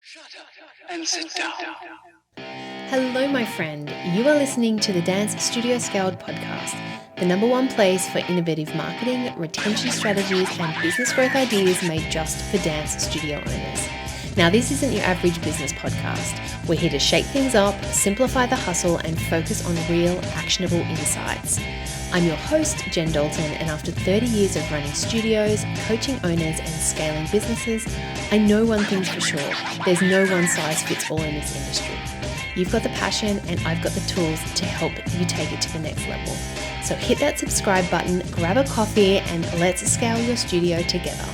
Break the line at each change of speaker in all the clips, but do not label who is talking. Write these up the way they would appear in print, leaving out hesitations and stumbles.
Shut up and sit down.
Hello, my friend. You are listening to the Dance Studio Scaled podcast, the number one place for innovative marketing, retention strategies, and business growth ideas made just for dance studio owners. Now, this isn't your average business podcast. We're here to shake things up, simplify the hustle, and focus on real, actionable insights. I'm your host, Jen Dalton, and after 30 years of running studios, coaching owners, and scaling businesses, I know one thing's for sure. There's no one size fits all in this industry. You've got the passion, and I've got the tools to help you take it to the next level. So hit that subscribe button, grab a coffee, and let's scale your studio together.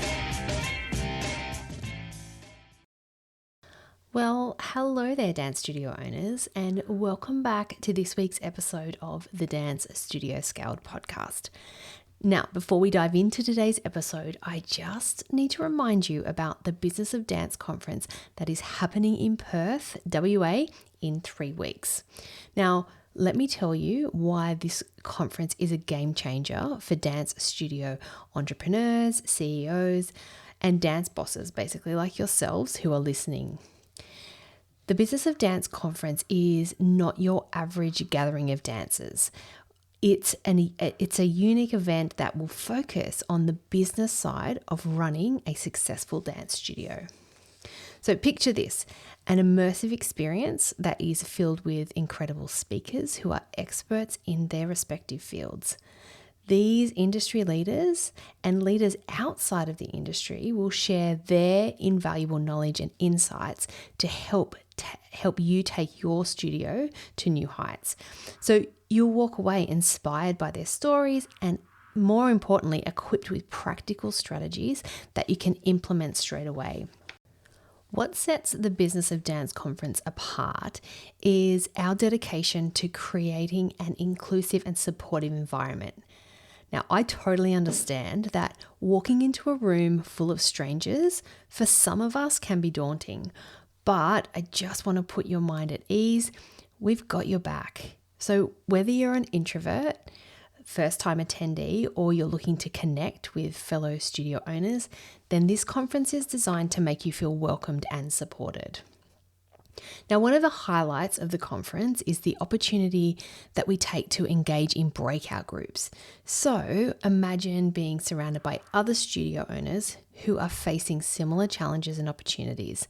Well, hello there, dance studio owners, and welcome back to this week's episode of the Dance Studio Scaled podcast. Now, before we dive into today's episode, I just need to remind you about the Business of Dance conference that is happening in Perth, WA, in 3 weeks. Now, let me tell you why this conference is a game changer for dance studio entrepreneurs, CEOs, and dance bosses, basically like yourselves who are listening. The Business of Dance conference is not your average gathering of dancers. It's a unique event that will focus on the business side of running a successful dance studio. So picture this, an immersive experience that is filled with incredible speakers who are experts in their respective fields. These industry leaders and leaders outside of the industry will share their invaluable knowledge and insights to help you take your studio to new heights. So you'll walk away inspired by their stories and, more importantly, equipped with practical strategies that you can implement straight away. What sets the Business of Dance conference apart is our dedication to creating an inclusive and supportive environment. Now, I totally understand that walking into a room full of strangers for some of us can be daunting, but I just want to put your mind at ease. We've got your back. So whether you're an introvert, first-time attendee, or you're looking to connect with fellow studio owners, then this conference is designed to make you feel welcomed and supported. Now, one of the highlights of the conference is the opportunity that we take to engage in breakout groups. So imagine being surrounded by other studio owners who are facing similar challenges and opportunities.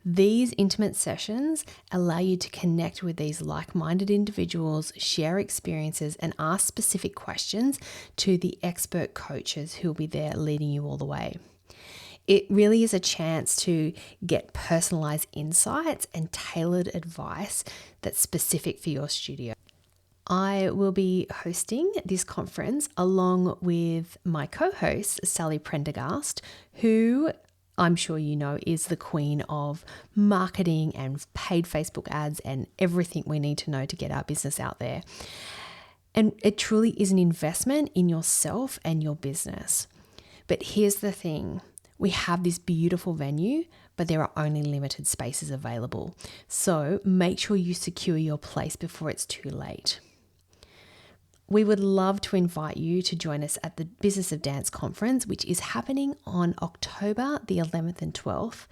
These intimate sessions allow you to connect with these like-minded individuals, share experiences, and ask specific questions to the expert coaches who will be there leading you all the way. It really is a chance to get personalized insights and tailored advice that's specific for your studio. I will be hosting this conference along with my co-host, Sally Prendergast, who I'm sure you know is the queen of marketing and paid Facebook ads and everything we need to know to get our business out there. And it truly is an investment in yourself and your business. But here's the thing. We have this beautiful venue, but there are only limited spaces available. So make sure you secure your place before it's too late. We would love to invite you to join us at the Business of Dance conference, which is happening on October the 11th and 12th.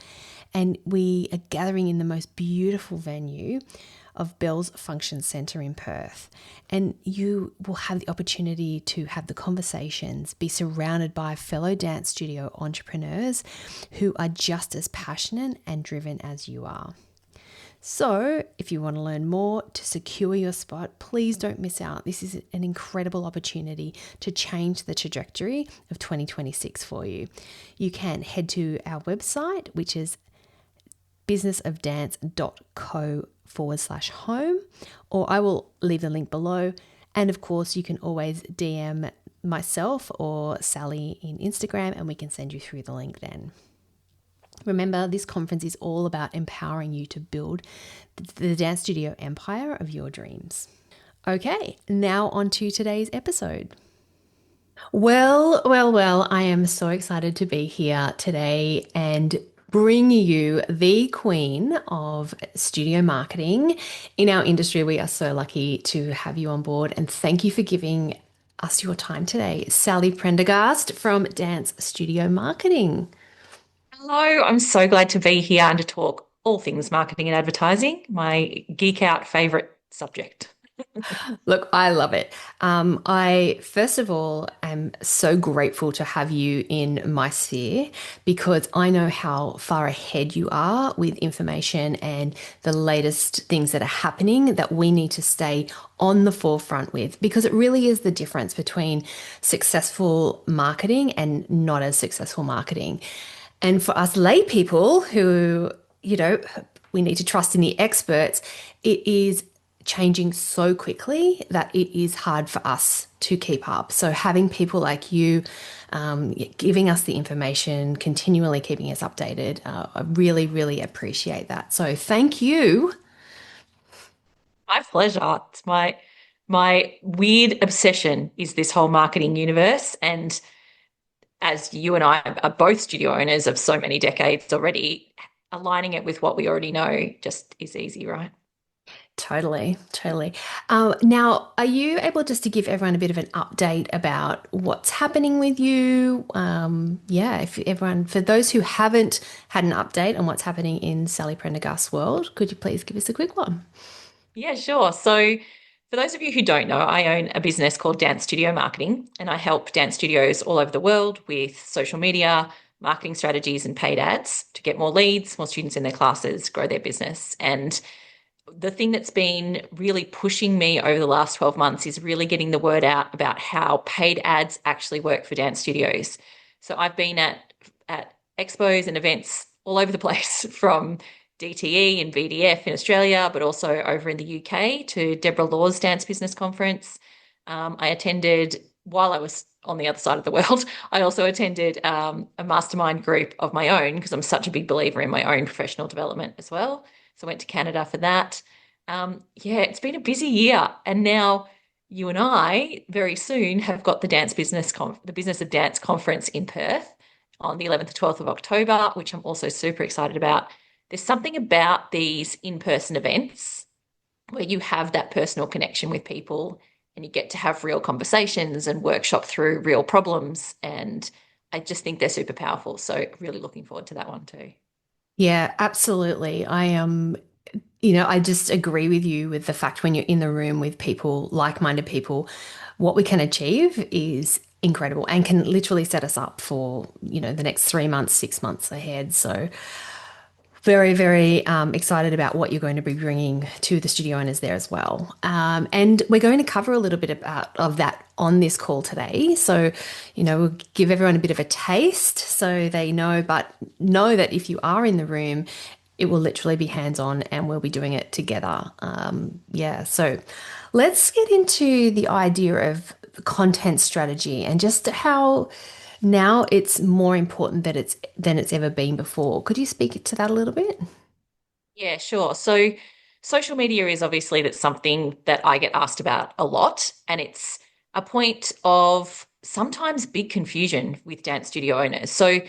And we are gathering in the most beautiful venue of Bell's Function Centre in Perth. And you will have the opportunity to have the conversations, be surrounded by fellow dance studio entrepreneurs who are just as passionate and driven as you are. So if you want to learn more to secure your spot, please don't miss out. This is an incredible opportunity to change the trajectory of 2026 for you. You can head to our website, which is businessofdance.co/home, or I will leave the link below. And of course, you can always DM myself or Sally in Instagram and we can send you through the link then. Remember, this conference is all about empowering you to build the dance studio empire of your dreams. Okay, now on to today's episode. Well, I am so excited to be here today and bring you the queen of studio marketing. In our industry, we are so lucky to have you on board, and thank you for giving us your time today. Sally Prendergast from Dance Studio Marketing.
Hello, I'm so glad to be here and to talk all things marketing and advertising, my geek out favorite subject.
Look, I love it. I, first of all, am so grateful to have you in my sphere because I know how far ahead you are with information and the latest things that are happening that we need to stay on the forefront with because it really is the difference between successful marketing and not as successful marketing. And for us lay people who, you know, we need to trust in the experts, it is changing so quickly that it is hard for us to keep up. So having people like you giving us the information, continually keeping us updated, I really, really appreciate that. So thank you.
My pleasure. It's my weird obsession is this whole marketing universe. And as you and I are both studio owners of so many decades already, aligning it with what we already know just is easy, right?
Totally, totally. Now, are you able just to give everyone a bit of an update about what's happening with you? Yeah, if everyone, for those who haven't had an update on what's happening in Sally Prendergast's world, could you please give us a quick one?
Yeah, sure. So, for those of you who don't know, I own a business called Dance Studio Marketing, and I help dance studios all over the world with social media, marketing strategies, and paid ads to get more leads, more students in their classes, grow their business. And the thing that's been really pushing me over the last 12 months is really getting the word out about how paid ads actually work for dance studios. So I've been at expos and events all over the place from DTE and VDF in Australia, but also over in the UK to Deborah Law's Dance Business Conference. I attended while I was on the other side of the world. I also attended a mastermind group of my own because I'm such a big believer in my own professional development as well. So I went to Canada for that. Yeah, it's been a busy year. And now you and I very soon have got the Business of Dance conference in Perth on the 11th to 12th of October, which I'm also super excited about. There's something about these in-person events where you have that personal connection with people and you get to have real conversations and workshop through real problems. And I just think they're super powerful. So really looking forward to that one too.
Yeah, absolutely. I am, I just agree with you with the fact when you're in the room with people, like-minded people, what we can achieve is incredible and can literally set us up for, the next 3 months, 6 months ahead. So very, very excited about what you're going to be bringing to the studio owners there as well. And we're going to cover a little bit of that on this call today. So, we'll give everyone a bit of a taste so they know, but know that if you are in the room, it will literally be hands on and we'll be doing it together. Yeah. So let's get into the idea of content strategy and just how now it's more important that than it's ever been before. Could you speak to that a little bit?
Yeah, sure. So social media is obviously that's something that I get asked about a lot, and it's a point of sometimes big confusion with dance studio owners. So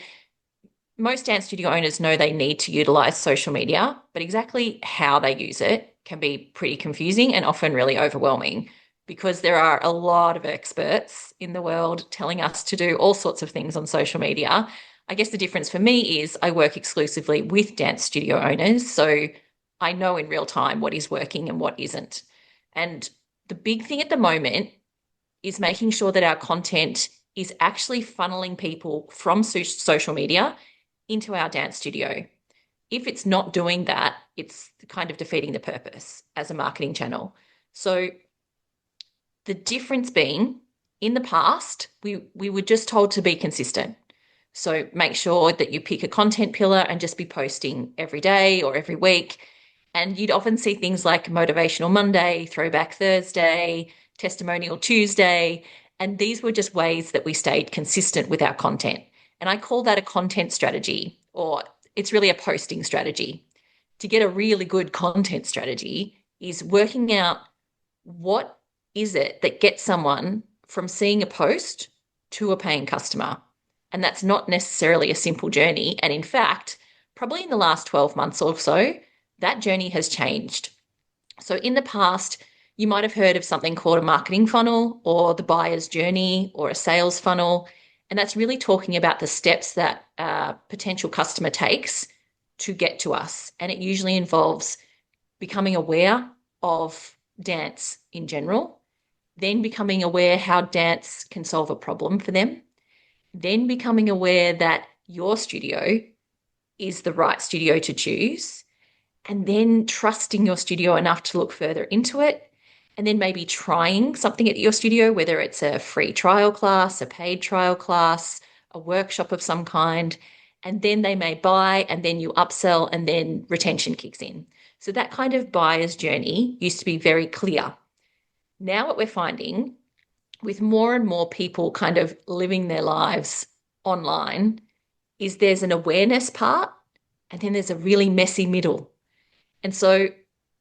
most dance studio owners know they need to utilize social media, but exactly how they use it can be pretty confusing and often really overwhelming because there are a lot of experts in the world telling us to do all sorts of things on social media. I guess the difference for me is I work exclusively with dance studio owners, so I know in real time what is working and what isn't. And the big thing at the moment is making sure that our content is actually funneling people from social media into our dance studio. If it's not doing that, it's kind of defeating the purpose as a marketing channel. So the difference being in the past, we were just told to be consistent. So make sure that you pick a content pillar and just be posting every day or every week. And you'd often see things like Motivational Monday, Throwback Thursday, Testimonial Tuesday. And these were just ways that we stayed consistent with our content. And I call that a content strategy, or it's really a posting strategy. To get a really good content strategy is working out what is it that gets someone from seeing a post to a paying customer. And that's not necessarily a simple journey. And in fact, probably in the last 12 months or so, that journey has changed. So in the past, you might have heard of something called a marketing funnel or the buyer's journey or a sales funnel. And that's really talking about the steps that a potential customer takes to get to us. And it usually involves becoming aware of dance in general, then becoming aware how dance can solve a problem for them, then becoming aware that your studio is the right studio to choose, and then trusting your studio enough to look further into it, and then maybe trying something at your studio, whether it's a free trial class, a paid trial class, a workshop of some kind, and then they may buy, and then you upsell, and then retention kicks in. So that kind of buyer's journey used to be very clear. Now what we're finding with more and more people kind of living their lives online is there's an awareness part, and then there's a really messy middle. And so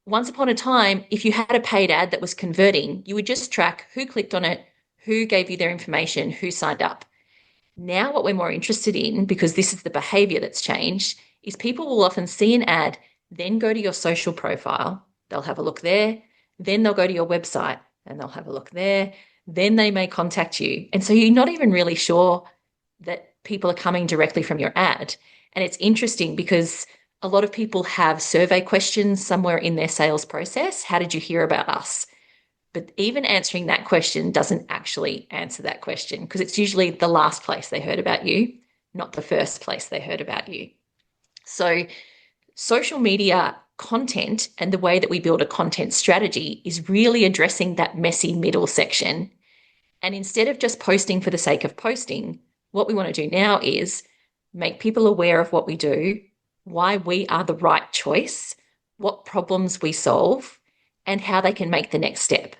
once upon a time, if you had a paid ad that was converting, you would just track who clicked on it, who gave you their information, who signed up. Now what we're more interested in, because this is the behavior that's changed, is people will often see an ad, then go to your social profile, they'll have a look there, then they'll go to your website and they'll have a look there, then they may contact you. And so you're not even really sure that people are coming directly from your ad. And it's interesting because a lot of people have survey questions somewhere in their sales process. How did you hear about us? But even answering that question doesn't actually answer that question, because it's usually the last place they heard about you, not the first place they heard about you. So social media content and the way that we build a content strategy is really addressing that messy middle section. And instead of just posting for the sake of posting, what we want to do now is make people aware of what we do, why we are the right choice, what problems we solve, and how they can make the next step.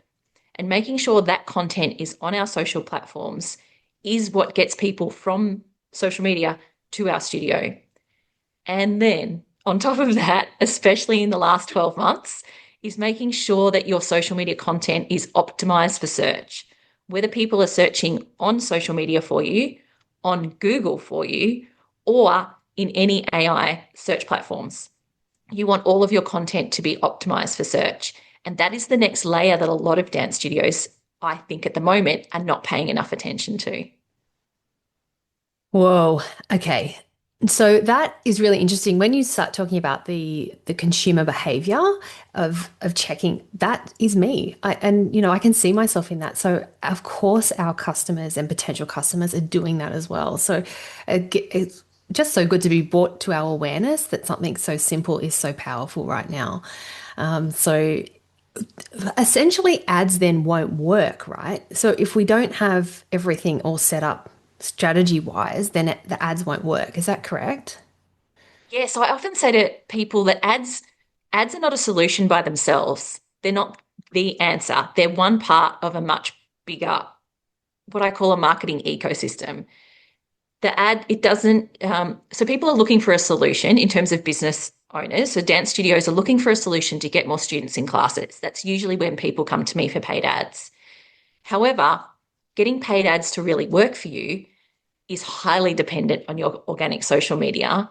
And making sure that content is on our social platforms is what gets people from social media to our studio. And then on top of that, especially in the last 12 months, is making sure that your social media content is optimized for search. Whether people are searching on social media for you, on Google for you, or in any AI search platforms. You want all of your content to be optimized for search. And that is the next layer that a lot of dance studios, I think at the moment, are not paying enough attention to.
Whoa. Okay. So that is really interesting. When you start talking about the consumer behavior of checking, that is me. I can see myself in that. So of course our customers and potential customers are doing that as well. So it's just so good to be brought to our awareness that something so simple is so powerful right now. So essentially ads then won't work, right? So if we don't have everything all set up strategy wise, then the ads won't work. Is that correct?
Yeah, so I often say to people that ads are not a solution by themselves. They're not the answer. They're one part of a much bigger, what I call a marketing ecosystem. The ad, it doesn't, so people are looking for a solution in terms of business owners. So dance studios are looking for a solution to get more students in classes. That's usually when people come to me for paid ads. However, getting paid ads to really work for you is highly dependent on your organic social media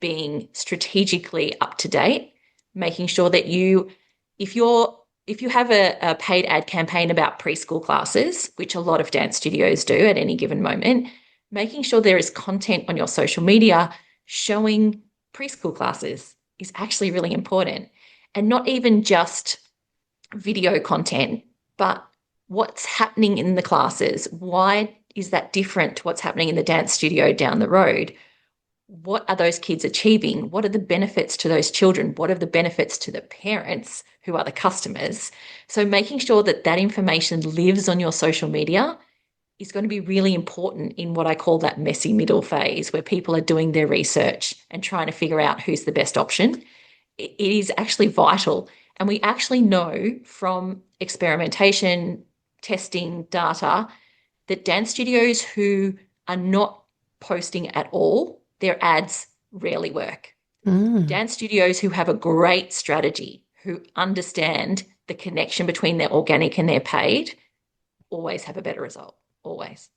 being strategically up to date, making sure that if you have a paid ad campaign about preschool classes, which a lot of dance studios do at any given moment, making sure there is content on your social media showing preschool classes is actually really important. And not even just video content, but what's happening in the classes. Why is that different to what's happening in the dance studio down the road? What are those kids achieving? What are the benefits to those children? What are the benefits to the parents who are the customers? So making sure that that information lives on your social media is going to be really important in what I call that messy middle phase, where people are doing their research and trying to figure out who's the best option. It is actually vital. And we actually know from experimentation, testing data, that dance studios who are not posting at all, their ads rarely work. Dance studios who have a great strategy, who understand the connection between their organic and their paid, always have a better result. Always.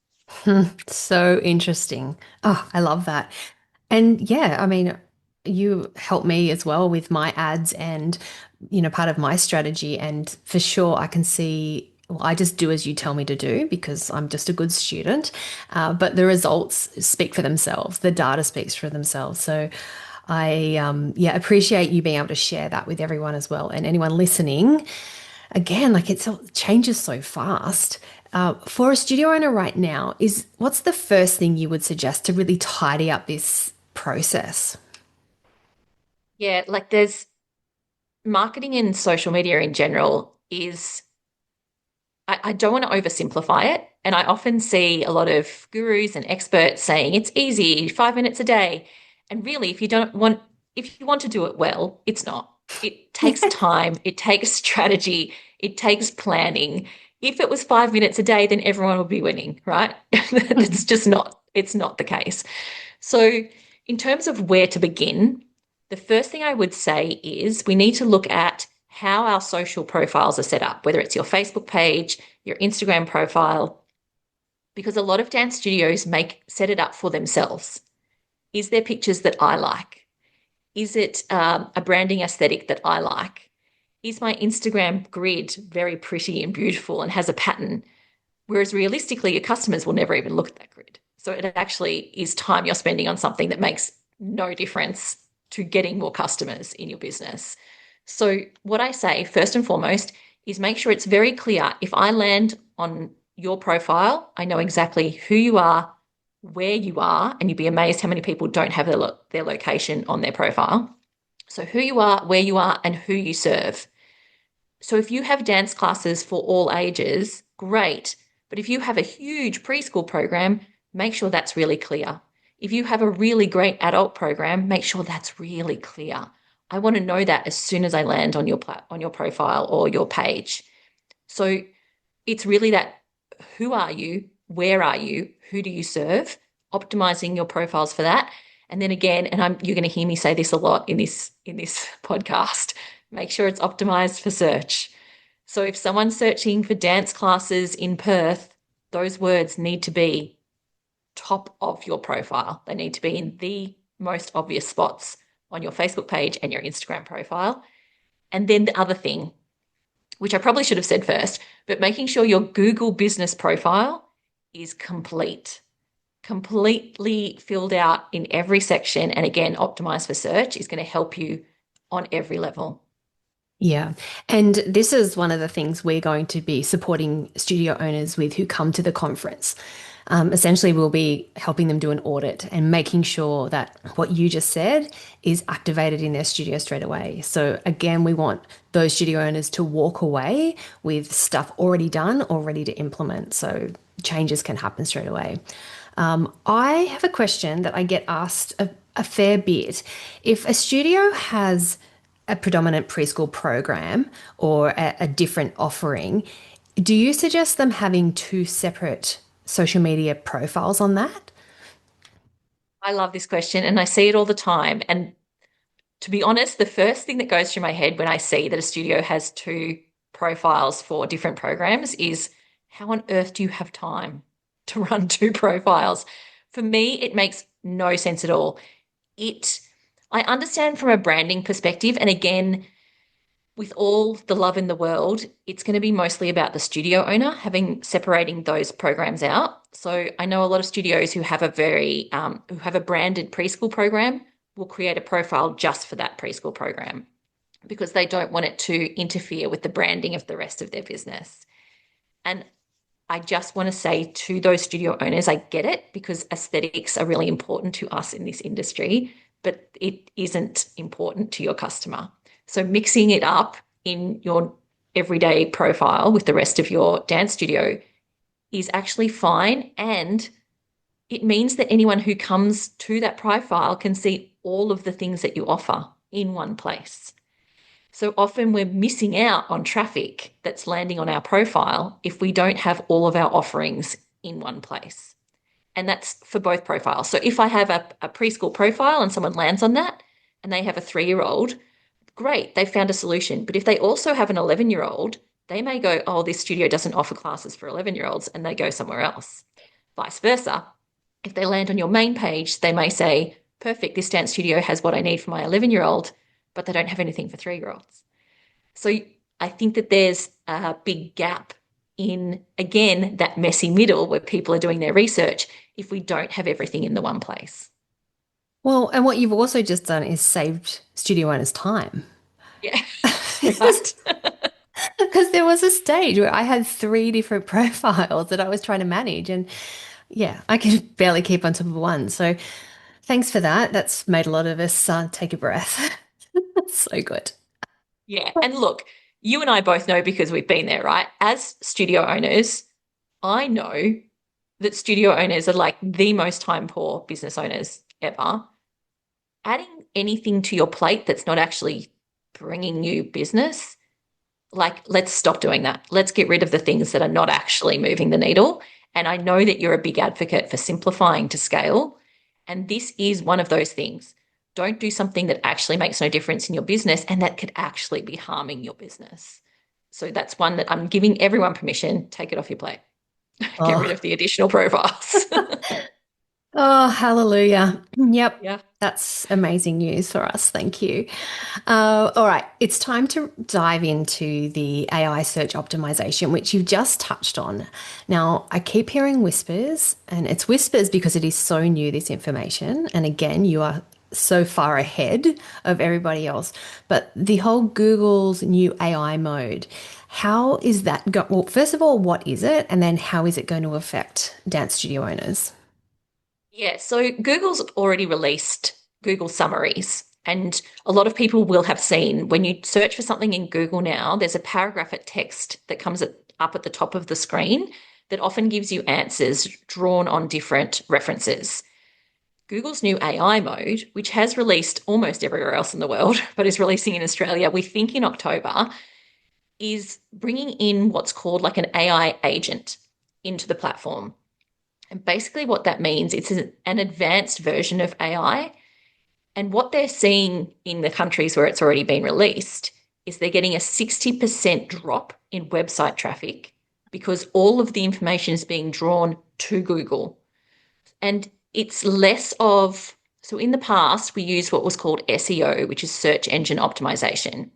So interesting. Oh, I love that. And yeah, I mean, you help me as well with my ads and, part of my strategy. And for sure, I can see, well, I just do as you tell me to do because I'm just a good student. But the results speak for themselves. The data speaks for themselves. So I appreciate you being able to share that with everyone as well, and anyone listening. Again, like it changes so fast. For a studio owner right now, is what's the first thing you would suggest to really tidy up this process?
Yeah, like there's marketing and social media in general is, I don't want to oversimplify it. And I often see a lot of gurus and experts saying it's easy, 5 minutes a day. And really, if you want to do it well, it's not. It takes time, it takes strategy, it takes planning. If it was 5 minutes a day, then everyone would be winning, right? It's just not, it's not the case. So, in terms of where to begin, the first thing I would say is we need to look at how our social profiles are set up, whether it's your Facebook page, your Instagram profile, because a lot of dance studios set it up for themselves. Is there pictures that I like? Is it a branding aesthetic that I like? Is my Instagram grid very pretty and beautiful and has a pattern? Whereas realistically, your customers will never even look at that grid. So it actually is time you're spending on something that makes no difference to getting more customers in your business. So what I say first and foremost is make sure it's very clear. If I land on your profile, I know exactly who you are, where you are, and you'd be amazed how many people don't have their location on their profile. So who you are, where you are, and who you serve. So if you have dance classes for all ages, great. But if you have a huge preschool program, make sure that's really clear. If you have a really great adult program, make sure that's really clear. I want to know that as soon as I land on your profile or your page. So it's really that, who are you? Where are you? Who do you serve? Optimizing your profiles for that. And then again, you're going to hear me say this a lot in this podcast, make sure it's optimized for search. So if someone's searching for dance classes in Perth, those words need to be top of your profile. They need to be in the most obvious spots on your Facebook page and your Instagram profile. And then the other thing, which I probably should have said first, but making sure your Google business profile is completely filled out in every section. And again, optimized for search is going to help you on every level.
Yeah. And this is one of the things we're going to be supporting studio owners with who come to the conference. Essentially, we'll be helping them do an audit and making sure that what you just said is activated in their studio straight away. So, again, we want those studio owners to walk away with stuff already done or ready to implement. So, changes can happen straight away. I have a question that I get asked a fair bit. If a studio has a predominant preschool program or a different offering, do you suggest them having two separate social media profiles on that?
I love this question and I see it all the time. And to be honest, the first thing that goes through my head when I see that a studio has two profiles for different programs is, how on earth do you have time to run two profiles? For me, it makes no sense at all. I understand from a branding perspective, and again, with all the love in the world, it's going to be mostly about the studio owner separating those programs out. So I know a lot of studios who have who have a branded preschool program will create a profile just for that preschool program because they don't want it to interfere with the branding of the rest of their business. And I just want to say to those studio owners, I get it because aesthetics are really important to us in this industry, but it isn't important to your customer. So mixing it up in your everyday profile with the rest of your dance studio is actually fine. And it means that anyone who comes to that profile can see all of the things that you offer in one place. So often we're missing out on traffic that's landing on our profile if we don't have all of our offerings in one place. And that's for both profiles. So if I have a preschool profile and someone lands on that and they have a 3-year-old, great, they found a solution. But if they also have an 11-year-old, they may go, oh, this studio doesn't offer classes for 11-year-olds, and they go somewhere else. Vice versa. If they land on your main page, they may say, perfect, this dance studio has what I need for my 11-year-old, but they don't have anything for 3-year-olds. So I think that there's a big gap in, again, that messy middle where people are doing their research if we don't have everything in the one place.
Well, and what you've also just done is saved studio owners time.
Yeah,
Because
right.
because there was a stage where I had three different profiles that I was trying to manage, and yeah, I could barely keep on top of one. So thanks for that. That's made a lot of us take a breath. That's so good.
Yeah. And look, you and I both know because we've been there, right? As studio owners, I know that studio owners are like the most time poor business owners ever. Adding anything to your plate that's not actually bringing you business, like, let's stop doing that. Let's get rid of the things that are not actually moving the needle. And I know that you're a big advocate for simplifying to scale. And this is one of those things. Don't do something that actually makes no difference in your business and that could actually be harming your business. So that's one that I'm giving everyone permission. Take it off your plate. Get rid
Oh,
of the additional profiles.
oh, hallelujah. Yep.
Yeah.
That's amazing news for us. Thank you. All right, it's time to dive into the AI search optimization, which you've just touched on. Now, I keep hearing whispers, and it's whispers because it is so new, this information. And again, you are so far ahead of everybody else. But the whole Google's new AI mode, how is that go? Well, first of all, what is it? And then how is it going to affect dance studio owners?
Yeah, so Google's already released Google summaries, and a lot of people will have seen when you search for something in Google now, there's a paragraph of text that comes up at the top of the screen that often gives you answers drawn on different references. Google's new AI mode, which has released almost everywhere else in the world, but is releasing in Australia, we think in October, is bringing in what's called like an AI agent into the platform. And basically, what that means, it's an advanced version of AI. And what they're seeing in the countries where it's already been released is they're getting a 60% drop in website traffic because all of the information is being drawn to Google. And it's less of, so in the past, we used what was called SEO, which is search engine optimization.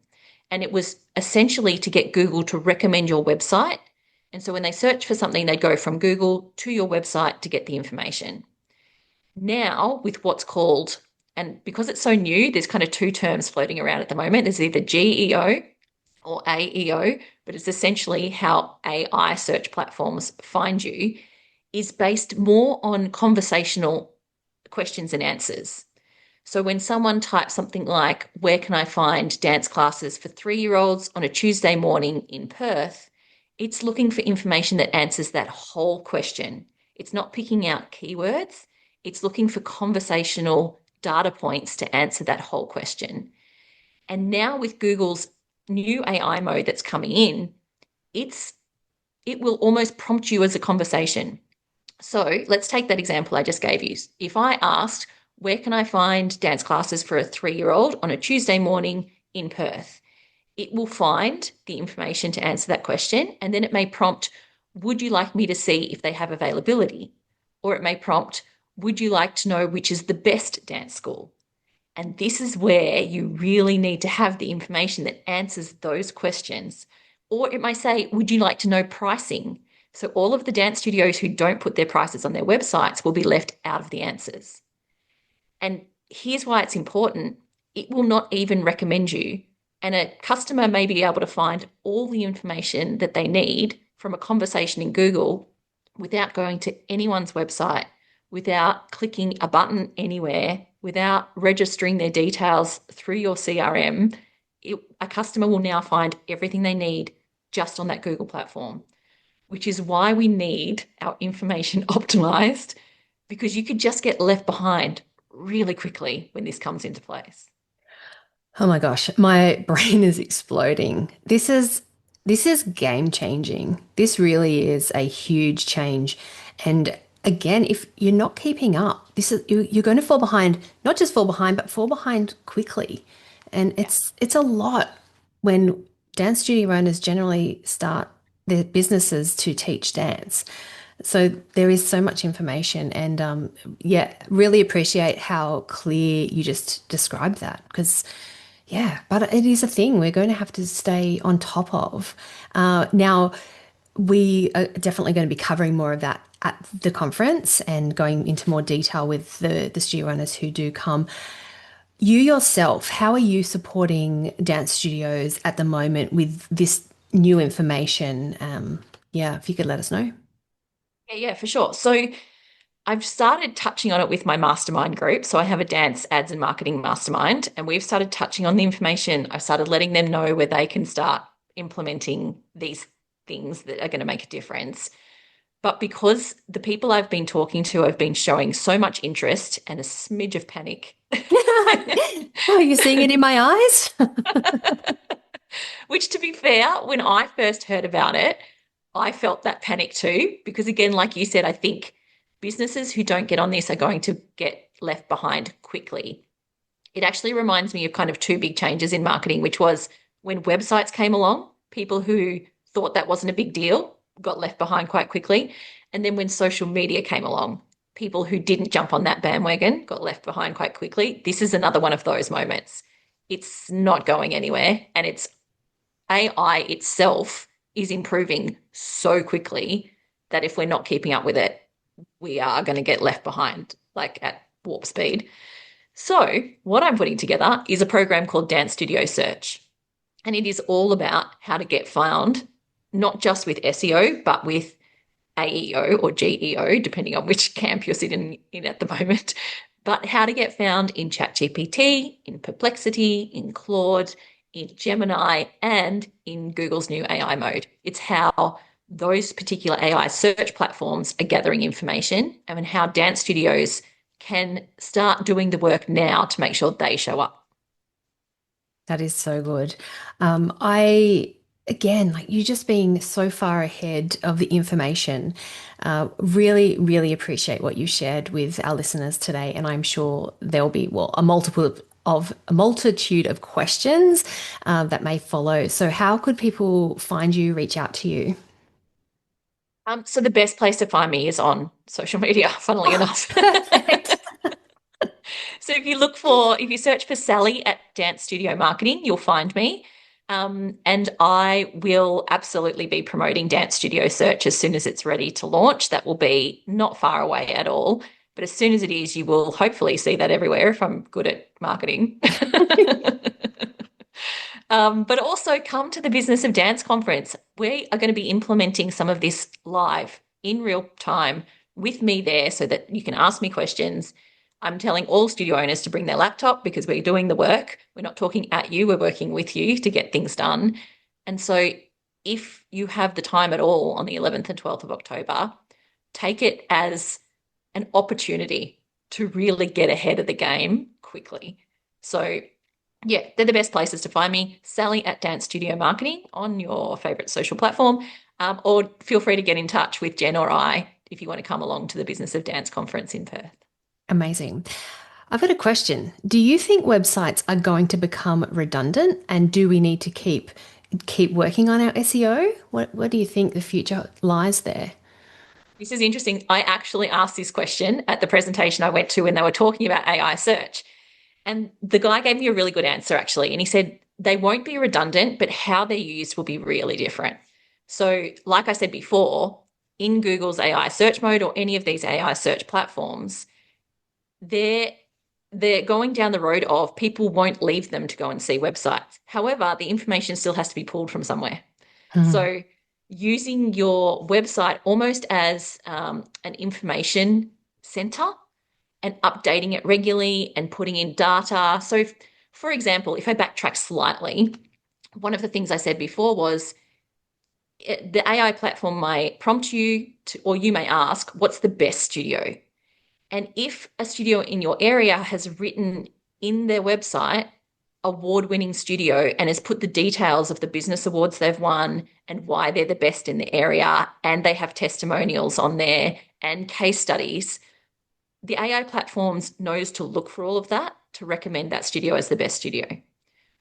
And it was essentially to get Google to recommend your website. And so when they search for something, they go from Google to your website to get the information. Now, with what's called, and because it's so new, there's kind of two terms floating around at the moment. There's either GEO or AEO, but it's essentially how AI search platforms find you, is based more on conversational questions and answers. So when someone types something like, where can I find dance classes for 3-year-olds on a Tuesday morning in Perth? It's looking for information that answers that whole question. It's not picking out keywords. It's looking for conversational data points to answer that whole question. And now with Google's new AI mode that's coming in, it will almost prompt you as a conversation. So let's take that example I just gave you. If I asked, where can I find dance classes for a 3-year-old on a Tuesday morning in Perth? It will find the information to answer that question. And then it may prompt, would you like me to see if they have availability? Or it may prompt, would you like to know which is the best dance school? And this is where you really need to have the information that answers those questions. Or it may say, would you like to know pricing? So all of the dance studios who don't put their prices on their websites will be left out of the answers. And here's why it's important. It will not even recommend you. And a customer may be able to find all the information that they need from a conversation in Google without going to anyone's website, without clicking a button anywhere, without registering their details through your CRM. A customer will now find everything they need just on that Google platform, which is why we need our information optimized, because you could just get left behind really quickly when this comes into place.
Oh my gosh, my brain is exploding. This is game changing. This really is a huge change. And again, if you're not keeping up, you're going to fall behind, not just fall behind, but fall behind quickly. And
Yeah.
it's a lot when dance studio owners generally start their businesses to teach dance. So there is so much information, and yeah, really appreciate how clear you just described that because yeah, but it is a thing we're going to have to stay on top of. Now, we are definitely going to be covering more of that at the conference and going into more detail with the studio owners who do come. You yourself, how are you supporting dance studios at the moment with this new information? Yeah, if you could let us know.
Yeah, for sure. So I've started touching on it with my mastermind group. So I have a dance ads and marketing mastermind, and we've started touching on the information. I've started letting them know where they can start implementing these things that are going to make a difference. But because the people I've been talking to have been showing so much interest and a smidge of panic,
Oh, you're seeing it in my eyes?
which to be fair, when I first heard about it, I felt that panic too. Because again, like you said, I think businesses who don't get on this are going to get left behind quickly. It actually reminds me of kind of two big changes in marketing, which was when websites came along, people who thought that wasn't a big deal got left behind quite quickly. And then when social media came along, people who didn't jump on that bandwagon got left behind quite quickly. This is another one of those moments. It's not going anywhere, and it's AI itself is improving so quickly that if we're not keeping up with it, we are going to get left behind, like at warp speed. So, what I'm putting together is a program called Dance Studio Search. And it is all about how to get found, not just with SEO, but with AEO or GEO, depending on which camp you're sitting in at the moment, but how to get found in ChatGPT, in Perplexity, in Claude, in Gemini, and in Google's new AI mode. It's how those particular AI search platforms are gathering information and how dance studios can start doing the work now to make sure they show up.
That is so good. I, again, like you just being so far ahead of the information, really, really appreciate what you shared with our listeners today. And I'm sure there'll be, well, a multitude of questions that may follow. So how could people find you, reach out to you?
So the best place to find me is on social media, funnily enough.
Perfect.
So if you search for Sally at Dance Studio Marketing, you'll find me. And I will absolutely be promoting Dance Studio Search as soon as it's ready to launch. That will be not far away at all. But as soon as it is, you will hopefully see that everywhere if I'm good at marketing. But also come to the Business of Dance conference. We are going to be implementing some of this live in real time with me there so that you can ask me questions. I'm telling all studio owners to bring their laptop because we're doing the work. We're not talking at you, we're working with you to get things done. And so if you have the time at all on the 11th and 12th of October, take it as an opportunity to really get ahead of the game quickly. So yeah, they're the best places to find me. Sally at Dance Studio Marketing on your favorite social platform, or feel free to get in touch with Jen or I if you want to come along to the Business of Dance conference in Perth.
Amazing. I've got a question. Do you think websites are going to become redundant, and do we need to keep working on our SEO? What do you think the future lies there?
This is interesting. I actually asked this question at the presentation I went to when they were talking about AI search. And the guy gave me a really good answer, actually. And he said they won't be redundant, but how they're used will be really different. So, like I said before, in Google's AI search mode or any of these AI search platforms, they're they're going down the road of people won't leave them to go and see websites. However, the information still has to be pulled from somewhere.
Hmm.
So using your website almost as an information center and updating it regularly and putting in data. So, for example, if I backtrack slightly, one of the things I said before was the AI platform might prompt you to, or you may ask, what's the best studio? And if a studio in your area has written in their website award-winning studio and has put the details of the business awards they've won and why they're the best in the area, and they have testimonials on there and case studies, the AI platforms knows to look for all of that to recommend that studio as the best studio.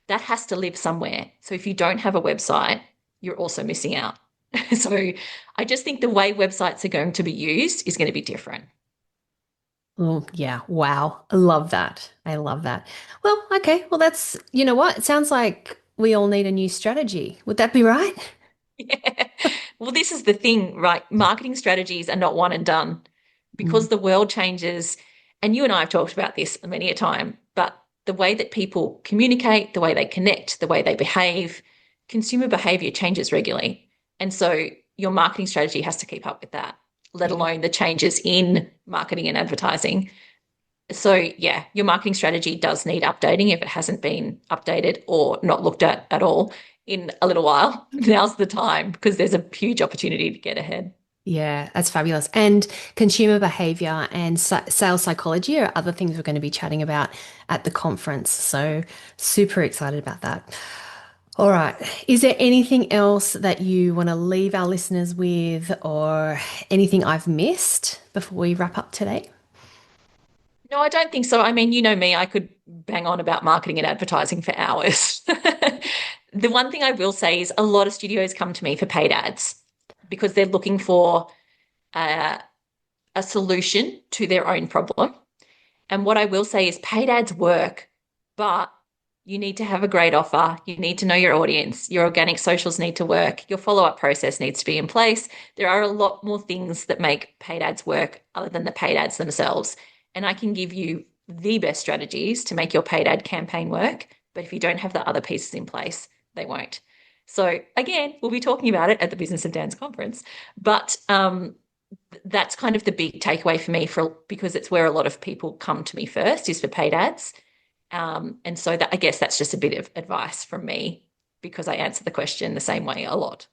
That has to live somewhere. So if you don't have a website, you're also missing out. So I just think the way websites are going to be used is going to be different.
Oh, yeah. Wow. I love that. I love that. Well, okay. Well, you know what? It sounds like we all need a new strategy. Would that be right?
Yeah. Well, this is the thing, right? Marketing strategies are not one and done because the world changes. And you and I have talked about this many a time, but the way that people communicate, the way they connect, the way they behave, consumer behavior changes regularly. And so your marketing strategy has to keep up with that, let alone the changes in marketing and advertising. So, yeah, your marketing strategy does need updating if it hasn't been updated or not looked at all in a little while. Now's the time because there's a huge opportunity to get ahead.
Yeah, that's fabulous. And consumer behavior and sales psychology are other things we're going to be chatting about at the conference. So, super excited about that. All right. Is there anything else that you want to leave our listeners with or anything I've missed before we wrap up today?
No, I don't think so. I mean, you know me, I could bang on about marketing and advertising for hours. The one thing I will say is a lot of studios come to me for paid ads because they're looking for a solution to their own problem. And what I will say is paid ads work, but you need to have a great offer. You need to know your audience. Your organic socials need to work. Your follow-up process needs to be in place. There are a lot more things that make paid ads work other than the paid ads themselves. And I can give you the best strategies to make your paid ad campaign work. But if you don't have the other pieces in place, they won't. So again, we'll be talking about it at the Business of Dance conference. But that's kind of the big takeaway for me because it's where a lot of people come to me first is for paid ads. And so I guess that's just a bit of advice from me because I answer the question the same way a lot.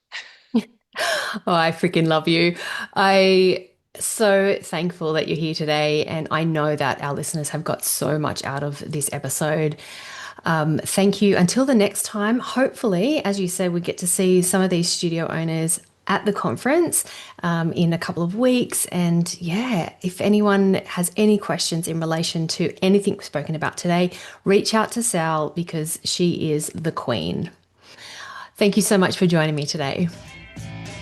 Oh, I freaking love you. I so thankful that you're here today. And I know that our listeners have got so much out of this episode. Thank you. Until the next time, hopefully, as you said, we get to see some of these studio owners at the conference in a couple of weeks. And yeah, if anyone has any questions in relation to anything we've spoken about today, reach out to Sal because she is the queen. Thank you so much for joining me today.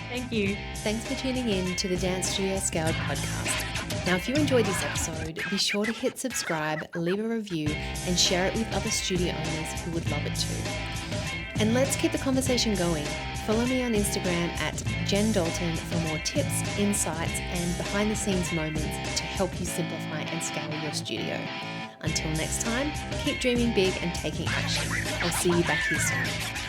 Thank you.
Thanks for tuning in to the Dance Studio Scaled podcast. Now, if you enjoyed this episode, be sure to hit subscribe, leave a review, and share it with other studio owners who would love it too. And let's keep the conversation going. Follow me on Instagram at Jen Dalton for more tips, insights, and behind-the-scenes moments to help you simplify and scale your studio. Until next time, keep dreaming big and taking action. I'll see you back here soon.